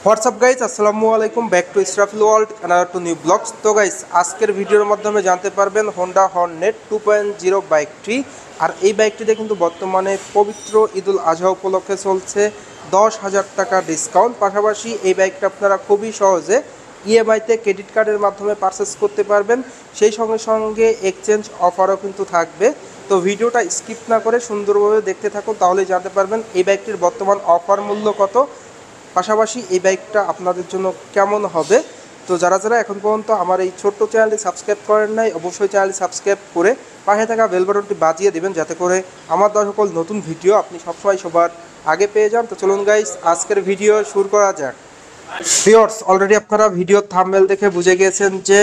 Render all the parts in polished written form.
WhatsApp guys, আসসালামু আলাইকুম। Back to Israfil world and to new blogs. তো গাইজ, আজকের ভিডিওর মাধ্যমে জানতে পারবেন হোন্ডা হর্নেট 2.0 বাইকটি। আর এই বাইকটিতে কিন্তু বর্তমানে পবিত্র ঈদুল আজহা উপলক্ষে চলছে 10,000 টাকা ডিসকাউন্ট। পাশাপাশি এই বাইকটা আপনারা খুবই সহজে ইএমআইতে ক্রেডিট কার্ডের মাধ্যমে পারচেস করতে পারবেন। সেই সঙ্গে সঙ্গে এক্সচেঞ্জ অফারও কিন্তু থাকবে। তো ভিডিওটা স্কিপ না করে সুন্দরভাবে দেখতে থাকুন, তাহলে জানতে পারবেন এই বাইকটির বর্তমান অফার মূল্য কত, পাশাপাশি এই বাইকটা আপনাদের জন্য কেমন হবে। তো যারা যারা এখন পর্যন্ত আমার এই ছোট্ট চ্যানেলটি সাবস্ক্রাইব করেন নাই, অবশ্যই চ্যানেলটি সাবস্ক্রাইব করে পাশে থাকা বেল বাটনটি বাজিয়ে দিবেন, যাতে করে আমার দেওয়া সকল নতুন ভিডিও আপনি সবসময় সবার আগে পেয়ে যান। তো চলুন গাইস, আজকের ভিডিও শুরু করা যাক। ভিউয়ার্স, অলরেডি আপনারা ভিডিও থাম্বনেল দেখে বুঝে গিয়েছেন যে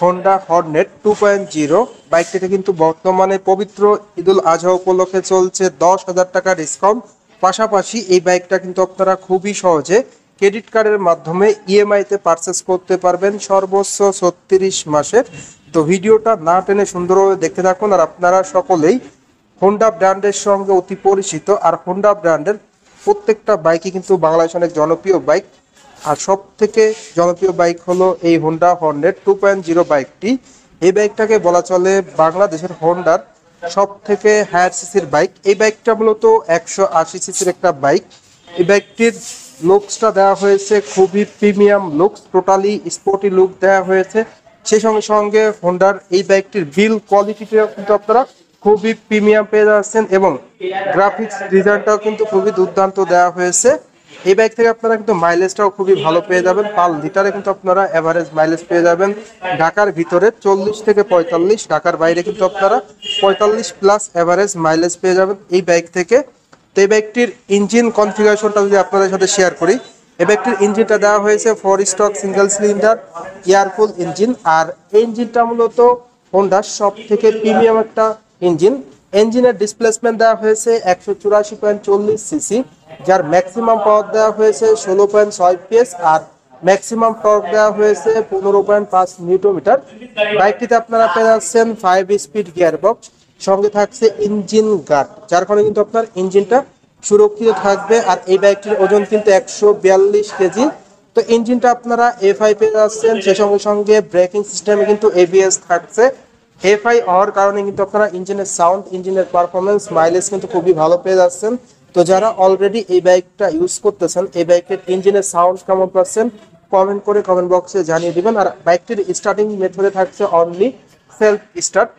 হোন্ডা হর্নেট 2.0 বাইকটিতে কিন্তু বর্তমানে পবিত্র ঈদুল আজহা উপলক্ষে চলছে 10,000 টাকা ডিসকাউন্ট। পাশাপাশি এই বাইকটা কিন্তু আপনারা খুবই সহজে ক্রেডিট কার্ডের মাধ্যমে ইএমআইতে পারচেস করতে পারবেন সর্বোচ্চ 36 মাসের। তো ভিডিওটা না টেনে সুন্দরভাবে দেখতে থাকুন। আর আপনারা সকলেই হোন্ডা ব্র্যান্ডের সঙ্গে অতি পরিচিত, আর হোন্ডা ব্র্যান্ডের প্রত্যেকটা বাইকই কিন্তু বাংলাদেশে অনেক জনপ্রিয় বাইক। আর সব থেকে জনপ্রিয় বাইক হলো এই হোন্ডা হর্নেট 2.0 বাইকটি। এই বাইকটাকে বলা চলে বাংলাদেশের হোন্ডার সব থেকে হায়ার সিসির বাইক। এই বাইকটা মূলত 180 সিসির একটা বাইক। এই বাইকটির লুকসটা দেওয়া হয়েছে খুবই premium looks, totally sporty look দেওয়া হয়েছে। সেই সঙ্গে সঙ্গে হোন্ডার এই বাইকটির বিল কোয়ালিটিটাও কিন্তু আপনারা খুবই প্রিমিয়াম পেয়ে যাচ্ছেন, এবং গ্রাফিক্স ডিজাইনটাও কিন্তু খুবই দুর্দান্ত দেওয়া হয়েছে। এই বাইক থেকে আপনারা কিন্তু মাইলেজটাও খুবই ভালো পেয়ে যাবেন। পার লিটারে কিন্তু আপনারা এভারেজ মাইলেজ পেয়ে যাবেন ঢাকার ভিতরে 40 থেকে 45, ঢাকার বাইরে কিন্তু আপনারা 45 প্লাস এভারেজ মাইলেজ পেয়ে যাবেন এই বাইক থেকে। তো এই বাইকটির ইঞ্জিন কনফিগারেশনটা যদি আপনাদের সাথে শেয়ার করি, এই বাইকটির ইঞ্জিনটা দেওয়া হয়েছে 4 stroke single cylinder air cool engine. আর এই ইঞ্জিনটা মূলত হোন্ডার সব থেকে প্রিমিয়াম একটা ইঞ্জিন। ইঞ্জিনের ডিসপ্লেসমেন্ট দেওয়া হয়েছে 184.40 সিসি, যার ম্যাক্সিমাম পাওয়ার দেওয়া হয়েছে 16.6 PS, আর ম্যাক্সিমাম টর্ক দেওয়া হয়েছে 15.5 নিউটন মিটার। বাইকটিতে আপনারা পেয়ে যাচ্ছেন 5 স্পিড গিয়ারবক্স, সঙ্গে থাকছে ইঞ্জিন গার্ড, যার কারণে কিন্তু আপনার ইঞ্জিনটা সুরক্ষিত থাকবে। আর এই বাইকটির ওজন কিন্তু 142 কেজি। তো ইঞ্জিনটা আপনারা এফআই পেয়ে যাচ্ছেন, সে সঙ্গে সঙ্গে ব্রেকিং সিস্টেমে কিন্তু এবিএস থাকছে। এফআই হওয়ার কারণে কিন্তু আপনারা ইঞ্জিনের সাউন্ড, ইঞ্জিনের পারফরমেন্স, মাইলেজ কিন্তু খুবই ভালো পেয়ে যাচ্ছেন। তো যারা অলরেডি এই বাইকটা ইউজ করতেছেন, এই বাইকের ইঞ্জিনের সাউন্ড কেমন পাচ্ছেন কমেন্ট করে কমেন্ট বক্সে জানিয়ে দিবেন। আর বাইকটির স্টার্টিং মেথডে থাকছে অনলি সেলফ স্টার্ট।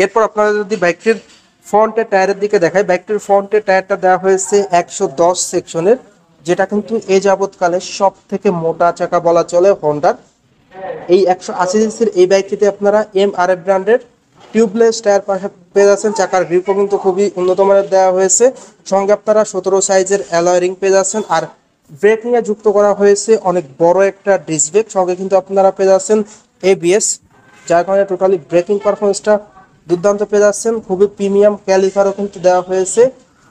এরপর আপনারা যদি বাইকটির ফ্রন্টের টায়ারের দিকে দেখায়, বাইকটির ফ্রন্টের টায়ারটা দেওয়া হয়েছে 110 সেকশনের, যেটা কিন্তু এ যাবৎকালে সব থেকে মোটা চাকা বলা চলে হোন্ডার। এই 180 সিসির এই বাইকটিতে আপনারা এমআরএফ ব্র্যান্ডের টিউবলেস টায়ার পেয়ে যাচ্ছেন। চাকার গ্রিপও কিন্তু খুবই উন্নত মানের দেওয়া হয়েছে। সঙ্গে আপনারা 17 সাইজের অ্যালয় রিং পেয়ে যাচ্ছেন। আর ব্রেকিংয়ে যুক্ত করা হয়েছে অনেক বড় একটা ডিস্ক ব্রেক, সঙ্গে কিন্তু আপনারা পেয়ে যাচ্ছেন এবিএস, যার কারণে টোটালি ব্রেকিং পারফরমেন্সটা দুর্দান্ত পেয়ে যাচ্ছেন। খুবই প্রিমিয়াম ক্যালিপারও কিন্তু দেওয়া হয়েছে।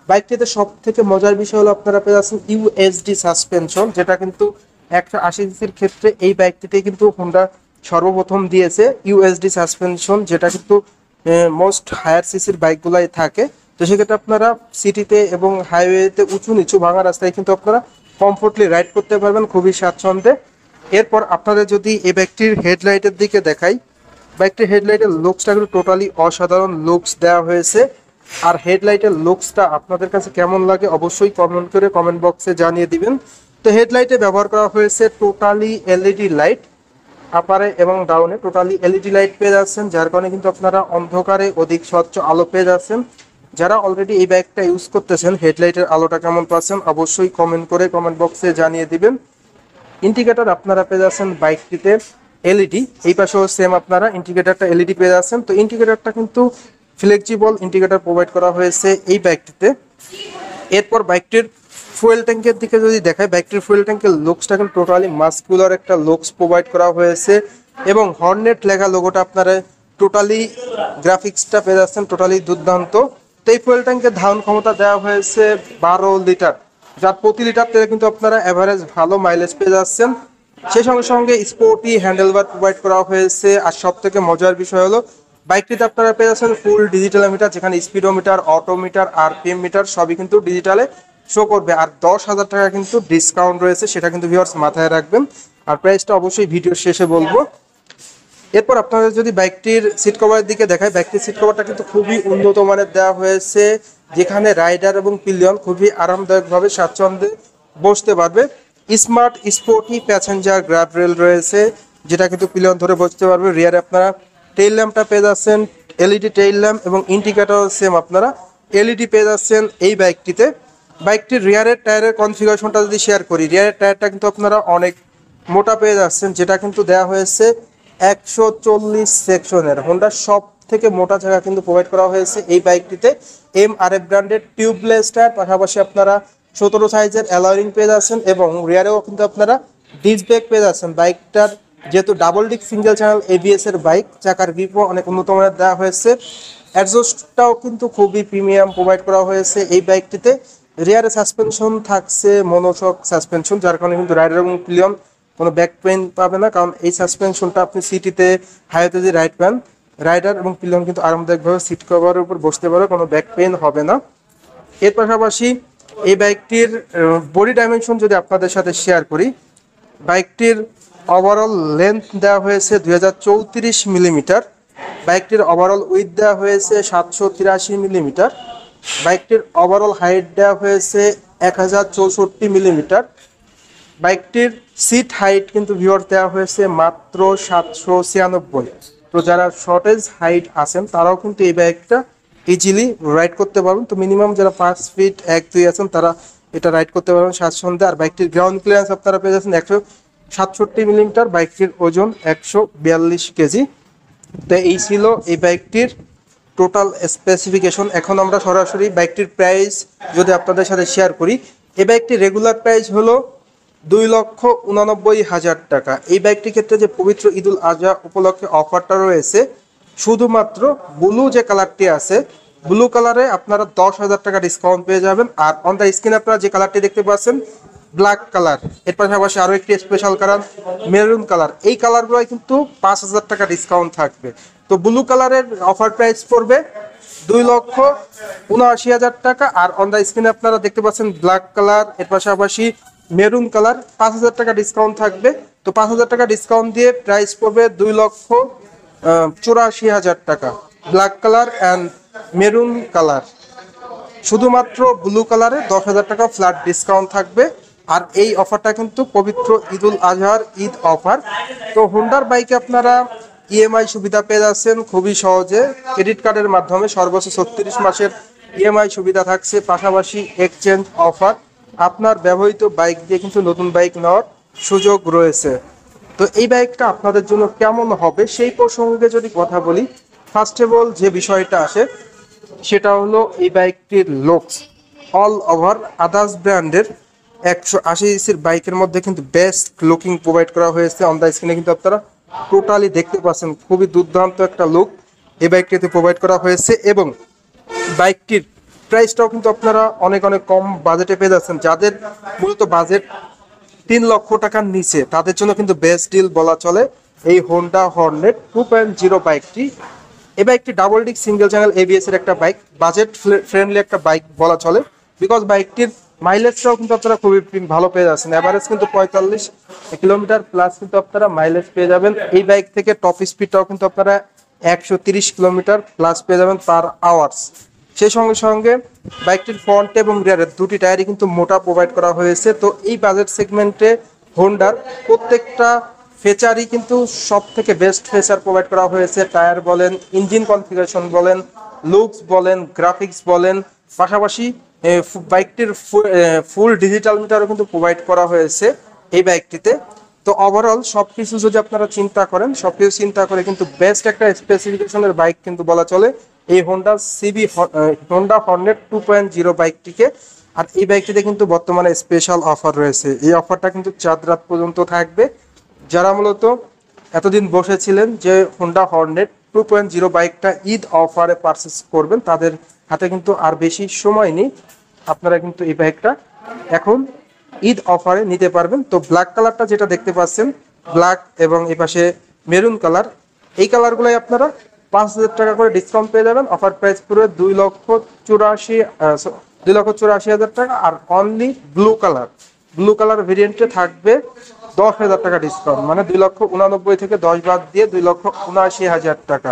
বাইকটিতে সব থেকে মজার বিষয় হলো আপনারা পেয়ে যাচ্ছেন ইউএসডি সাসপেনশন, যেটা কিন্তু 180 সিসির ক্ষেত্রে এই বাইকটিতে কিন্তু হোন্ডা সর্বপ্রথম দিয়েছে ইউএসডি সাসপেনশন, যেটা কিন্তু মোস্ট হায়ার সিসির বাইকগুলাই থাকে। তো সেক্ষেত্রে আপনারা সিটিতে এবং হাইওয়েতে উঁচু নিচু ভাঙা রাস্তায় কিন্তু আপনারা কমফোর্টলি রাইড করতে পারবেন খুবই স্বাচ্ছন্দ্যে। এরপর আপনাদের যদি এই বাইকটির হেডলাইটের দিকে দেখাই, বাইকটির হেডলাইটের লুকসটা কিন্তু টোটালি অসাধারণ লুকস দেওয়া হয়েছে। আর হেডলাইটের লুকসটা আপনাদের কাছে কেমন লাগে অবশ্যই কমেন্ট করে কমেন্ট বক্সে জানিয়ে দিবেন। তো হেডলাইটে ব্যবহার করা হয়েছে টোটালি এলইডি লাইট, আপারে এবং ডাউনে টোটালি এলইডি লাইট পেয়ে যাচ্ছেন, যার কারণে কিন্তু আপনারা অন্ধকারে অধিক স্বচ্ছ আলো পেয়ে যাচ্ছেন। যারা অলরেডি এই বাইকটা ইউজ করতেছেন, হেডলাইটের আলোটা কেমন পাচ্ছেন অবশ্যই কমেন্ট করে কমেন্ট বক্সে জানিয়ে দিবেন। ইন্ডিকেটর আপনারা পেয়ে যাচ্ছেন বাইকটিতে এলইডি, এই পাশেও সেম আপনারা ইন্ডিকেটরটা এলইডি পেয়ে যাচ্ছেন। তো ইন্ডিকেটরটা কিন্তু ফ্লেক্সিবল ইন্ডিকেটর প্রোভাইড করা হয়েছে এই বাইকটিতে। এরপর বাইকটির ফুয়েল ট্যাঙ্কের দিকে যদি দেখায়, বাইকটির ফুয়েল ট্যাঙ্কের লুকসটা কিন্তু টোটালি মাস্কুলার একটা লুকস প্রোভাইড করা হয়েছে, এবং হর্নেট লেখা লোগোটা আপনারা টোটালি গ্রাফিক্সটা পেয়ে যাচ্ছেন টোটালি দুর্দান্ত। তো এই ফুয়েল ট্যাঙ্কের ধারণ ক্ষমতা দেওয়া হয়েছে 12 লিটার, যার প্রতি লিটার তেলে কিন্তু আপনারা এভারেজ ভালো মাইলেজ পেয়ে যাচ্ছেন। সেই সঙ্গে সঙ্গে স্পোর্টি হ্যান্ডেলবার প্রোভাইড করা হয়েছে। আর সব থেকে মজার বিষয় হলো বাইকটিতে আপনারা পেয়ে যাচ্ছেন ফুল ডিজিটাল মিটার, যেখানে স্পিডোমিটার, অটোমিটার, আরপিএম মিটার সবই কিন্তু ডিজিটালে শো করবে। আর 10,000 টাকা কিন্তু ডিসকাউন্ট রয়েছে, সেটা কিন্তু ভিউয়ার্স মাথায় রাখবেন। আর প্রাইসটা অবশ্যই ভিডিওর শেষে বলবো। এরপর আপনাদের যদি বাইকটির সিট কভারের দিকে দেখায়, বাইকটির সিট কভারটা কিন্তু খুবই উন্নত মানের দেওয়া হয়েছে, যেখানে রাইডার এবং পিলিয়ন খুবই আরামদায়কভাবে স্বাচ্ছন্দ্যে বসতে পারবে। Smart sporty passenger grab rail রয়েছে, যেটা কিন্তু পিলিয়ন ধরে বসতে পারবে। রিয়ারে আপনারা টেইল ল্যাম্পটা পেয়ে যাচ্ছেন এলইডি টেইল ল্যাম্প, এবং ইন্ডিকেটর সেম আপনারা এলইডি পেয়ে যাচ্ছেন এই বাইকটিতে। বাইকটির রিয়ারের টায়ারের কনফিগারেশনটা যদি শেয়ার করি, রিয়ারের টায়ারটা কিন্তু আপনারা অনেক মোটা পেয়ে যাচ্ছেন, যেটা কিন্তু দেওয়া হয়েছে 140 সেকশনের। হোন্ডার সব থেকে মোটা জায়গা কিন্তু প্রোভাইড করা হয়েছে এই বাইকটিতে। MRF ব্র্যান্ডের টিউবলেস টায়ার, পাশাপাশি আপনারা 17 সাইজের অ্যালয় পেয়ে যাচ্ছেন, এবং রিয়ারেও কিন্তু আপনারা ডিস্ক ব্রেক পেয়ে যাচ্ছেন। বাইকটার যেহেতু double disc single channel ABS এর বাইক, চাকার গ্রিপও অনেক উন্নত মানের দেওয়া হয়েছে। অ্যাডজাস্টটাও কিন্তু খুবই প্রিমিয়াম প্রোভাইড করা হয়েছে এই বাইকটিতে। রিয়ারে সাসপেনশন থাকছে মনোশক সাসপেনশন, যার কারণে কিন্তু রাইডার এবং পিলিয়ন কোনো ব্যাক পেইন পাবে না, কারণ এই সাসপেনশনটা আপনি সিটিতে হাইওয়েতে যদি রাইড পান, রাইডার এবং পিলিয়ন কিন্তু আরামদায়কভাবে সিট কভারের উপর বসতে পারে, কোনো ব্যাক পেইন হবে না। এর পাশাপাশি এই বাইকটির বডি ডাইমেনশন যদি আপনাদের সাথে শেয়ার করি, বাইকটির ওভারঅল লেন্থ দেওয়া হয়েছে 2034 মিলিমিটার, বাইকটির ওভারঅল উইথ দেওয়া হয়েছে 783 মিলিমিটার, বাইকটির ওভারঅল হাইট দেওয়া হয়েছে 1064 মিলিমিটার, বাইকটির সিট হাইট কিন্তু ভিউয়ার দেওয়া হয়েছে মাত্র 796। তো যারা শর্টেজ হাইট আছেন তারাও কিন্তু এই বাইকটা ইজিলি রাইড করতে পারবেন। তো মিনিমাম যারা 5 ফিট 1-2 আছেন তারা এটা রাইড করতে পারবেন স্বাচ্ছন্দ্যে। আর বাইকটির গ্রাউন্ড ক্লিয়ারেন্স আপনারা পেয়ে যাচ্ছেন 167 মিলিমিটার, বাইকটির ওজন 142 কেজি। তো এই ছিল এই বাইকটির টোটাল স্পেসিফিকেশন। এখন আমরা সরাসরি বাইকটির প্রাইস যদি আপনাদের সাথে শেয়ার করি, এই বাইকটির রেগুলার প্রাইস হলো 2,89,000 টাকা। এই বাইকটির ক্ষেত্রে যে পবিত্র ঈদুল আজহা উপলক্ষে অফারটা রয়েছে, শুধুমাত্র ব্লু যে কালারটি আছে, ব্লু কালারে আপনারা 10,000 টাকা ডিসকাউন্ট পেয়ে যাবেন। আর অন দ্য স্ক্রিনে আপনারা যে কালারটি দেখতে পাচ্ছেন ব্ল্যাক কালার, এর পাশাপাশি আরও একটি স্পেশাল কালার মেরুন কালার, এই কালারগুলোয় কিন্তু 5,000 টাকা ডিসকাউন্ট থাকবে। তো ব্লু কালারের অফার প্রাইস পড়বে 2,79,000 টাকা। আর অন দ্য স্ক্রিনে আপনারা দেখতে পাচ্ছেন ব্ল্যাক কালার, এর পাশাপাশি মেরুন কালার, 5,000 টাকা ডিসকাউন্ট থাকবে। তো 5,000 টাকা ডিসকাউন্ট দিয়ে প্রাইস পড়বে 2,84,000 টাকা। Black colour and maroon colour, শুধুমাত্র ব্লু কালারে 10,000 টাকা ফ্ল্যাট ডিসকাউন্ট থাকবে। আর এই অফারটা কিন্তু পবিত্র ঈদুল আজহার ঈদ অফার। তো হোন্ডার বাইকে আপনারা EMI সুবিধা পেয়ে যাচ্ছেন খুবই সহজে, ক্রেডিট কার্ডের মাধ্যমে সর্বোচ্চ 36 মাসের EMI সুবিধা থাকছে, পাশাপাশি এক্সচেঞ্জ অফার, আপনার ব্যবহৃত বাইক দিয়ে কিন্তু নতুন বাইক নেওয়ার সুযোগ রয়েছে। তো এই বাইকটা আপনাদের জন্য কেমন হবে সেই প্রসঙ্গে যদি কথা বলি, ফার্স্ট অফ অল যে বিষয়টা আসে সেটা হলো এই বাইকটির লুকস। অল ওভার আদার্স ব্র্যান্ডের 180 সিসির বাইকের মধ্যে কিন্তু বেস্ট লুকিং প্রোভাইড করা হয়েছে। অন দ্য স্ক্রিনে কিন্তু আপনারা টোটালি দেখতে পাচ্ছেন, খুবই দুর্দান্ত একটা লুক এই বাইকটিতে প্রোভাইড করা হয়েছে। এবং বাইকটির প্রাইসটাও কিন্তু আপনারা অনেক অনেক কম বাজেটে পেয়ে যাচ্ছেন। যাদের মূলত বাজেট 3 লক্ষ টাকার নিচে, তাদের জন্য কিন্তু বেস্ট ডিল বলা চলে এই হোন্ডা হর্নেট 2.0 বাইকটি। এই বাইকটি double disc single channel ABS এর একটা বাইক, বাজেট ফ্রেন্ডলি একটা বাইক বলা চলে, বিকজ বাইকটির মাইলেজটাও কিন্তু আপনারা খুবই ভালো পেয়ে যাচ্ছেন। অ্যাভারেজ কিন্তু 45 কিলোমিটার প্লাস কিন্তু আপনারা মাইলেজ পেয়ে যাবেন এই বাইক থেকে। টপ স্পিডটাও কিন্তু আপনারা 130 কিলোমিটার প্লাস পেয়ে যাবেন পার আওয়ার্স। সেই সঙ্গে সঙ্গে বাইকটির ফ্রন্ট এবং রিয়ারের দুটি টায়ারই কিন্তু মোটা প্রোভাইড করা হয়েছে। তো এই বাজেট সেগমেন্টে হোন্ডার প্রত্যেকটা ফিচারই কিন্তু সব থেকে বেস্ট ফিচার প্রোভাইড করা হয়েছে। টায়ার বলেন, ইঞ্জিন কনফিগারেশন বলেন, লুকস বলেন, গ্রাফিক্স বলেন, পাশাপাশি বাইকটির ফুল ডিজিটাল মিটারও কিন্তু প্রোভাইড করা হয়েছে এই বাইকটিতে। তো ওভারঅল সব কিছু যদি আপনারা চিন্তা করেন, সব কিছু চিন্তা করে কিন্তু বেস্ট একটা স্পেসিফিকেশনের বাইক কিন্তু বলা চলে এই হোন্ডা হর্নেট 2.0 বাইকটিকে। আর এই বাইকটিতে কিন্তু বর্তমানে স্পেশাল অফার রয়েছে, এই অফারটা কিন্তু 4 রাত পর্যন্ত থাকবে। যারা মূলত এতদিন বসেছিলেন যে হোন্ডা হর্নেট 2.0 বাইকটা ঈদ অফারে পারচেস করবেন, তাদের হাতে কিন্তু আর বেশি সময় নেই, আপনারা কিন্তু এই বাইকটা এখন ঈদ অফারে নিতে পারবেন। তো ব্ল্যাক কালারটা যেটা দেখতে পাচ্ছেন, ব্ল্যাক এবং এই পাশে মেরুন কালার, এই কালারগুলোই আপনারা 5,000 টাকা করে ডিসকাউন্ট পেয়ে যাবেন। অফার প্রাইস পুরো 2,84,000 টাকা। আর অনলি ব্লু কালার ভেরিয়েন্টে থাকবে 10,000 টাকা ডিসকাউন্ট, মানে 2,89,000 থেকে 10 বাদ দিয়ে 2,79,000 টাকা।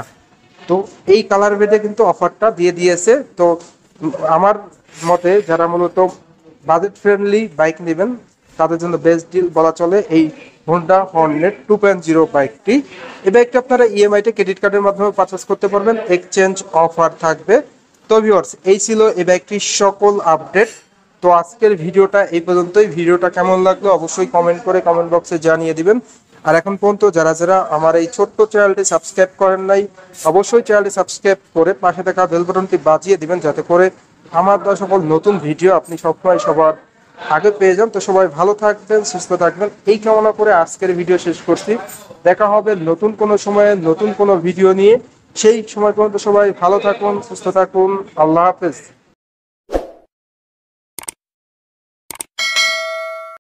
তো এই কালার ভেদে কিন্তু অফারটা দিয়ে দিয়েছে। তো আমার মতে যারা মূলত বাজেট ফ্রেন্ডলি বাইক নেবেন তাদের জন্য বেস্ট ডিল বলা চলে এই হোন্ডা হর্নেট 2.0 বাইকটি। এই বাইকটি আপনারা ইএমআইতে ক্রেডিট কার্ডের মাধ্যমে পারচেস করতে পারবেন, এক্সচেঞ্জ অফার থাকবে। তো ভিউয়ার্স, এই ছিল এই বাইকটির সকল আপডেট। তো আজকের ভিডিওটা এই পর্যন্তই। ভিডিওটা কেমন লাগলো অবশ্যই কমেন্ট করে কমেন্ট বক্সে জানিয়ে দিবেন। আর এখন পর্যন্ত যারা যারা আমার এই ছোট্ট চ্যানেলটি সাবস্ক্রাইব করেন নাই, অবশ্যই চ্যানেলটি সাবস্ক্রাইব করে পাশে থাকা বেল বাটনটি বাজিয়ে দিবেন, যাতে করে আমার দেওয়া সকল নতুন ভিডিও আপনি সবসময় সবার আগে পেয়ে যান। তো সবাই ভালো থাকবেন, সুস্থ থাকবেন এই কামনা করে আজকের ভিডিও শেষ করছি। দেখা হবে নতুন কোনো সময়ে নতুন কোনো ভিডিও নিয়ে। সেই সময় পর্যন্ত সবাই ভালো থাকুন, সুস্থ থাকুন। আল্লাহ হাফেজ।